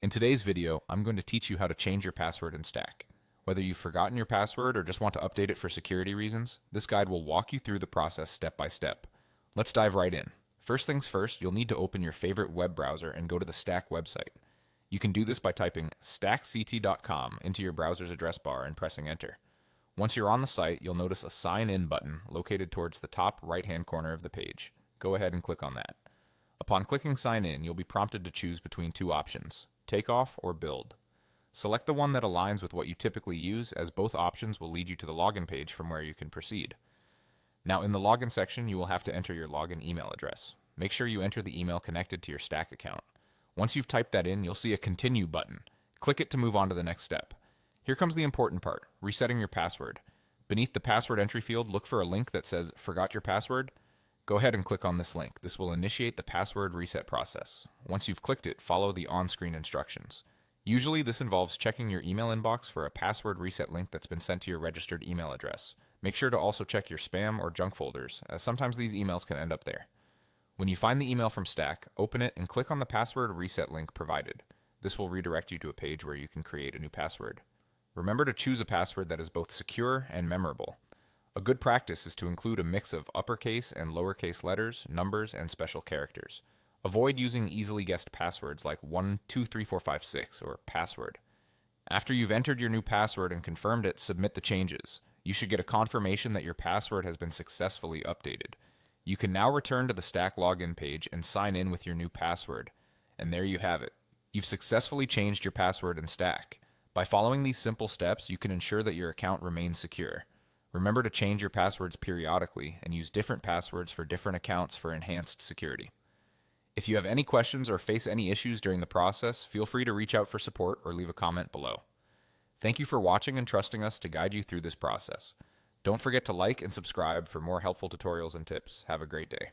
In today's video, I'm going to teach you how to change your password in Stack. Whether you've forgotten your password or just want to update it for security reasons, this guide will walk you through the process step by step. Let's dive right in. First things first, you'll need to open your favorite web browser and go to the Stack website. You can do this by typing stackct.com into your browser's address bar and pressing enter. Once you're on the site, you'll notice a Sign In button located towards the top right-hand corner of the page. Go ahead and click on that. Upon clicking Sign In, you'll be prompted to choose between two options: Takeoff or Build. Select the one that aligns with what you typically use, as both options will lead you to the login page from where you can proceed. Now, in the login section, you will have to enter your login email address. Make sure you enter the email connected to your Stack account. Once you've typed that in, you'll see a Continue button. Click it to move on to the next step. Here comes the important part: resetting your password. Beneath the password entry field, look for a link that says Forgot Your Password. Go ahead and click on this link. This will initiate the password reset process. Once you've clicked it, follow the on-screen instructions. Usually this involves checking your email inbox for a password reset link that's been sent to your registered email address. Make sure to also check your spam or junk folders, as sometimes these emails can end up there. When you find the email from Stack, open it and click on the password reset link provided. This will redirect you to a page where you can create a new password. Remember to choose a password that is both secure and memorable. A good practice is to include a mix of uppercase and lowercase letters, numbers, and special characters. Avoid using easily guessed passwords like 123456 or password. After you've entered your new password and confirmed it, submit the changes. You should get a confirmation that your password has been successfully updated. You can now return to the Stack login page and sign in with your new password. And there you have it. You've successfully changed your password in Stack. By following these simple steps, you can ensure that your account remains secure. Remember to change your passwords periodically and use different passwords for different accounts for enhanced security. If you have any questions or face any issues during the process, feel free to reach out for support or leave a comment below. Thank you for watching and trusting us to guide you through this process. Don't forget to like and subscribe for more helpful tutorials and tips. Have a great day.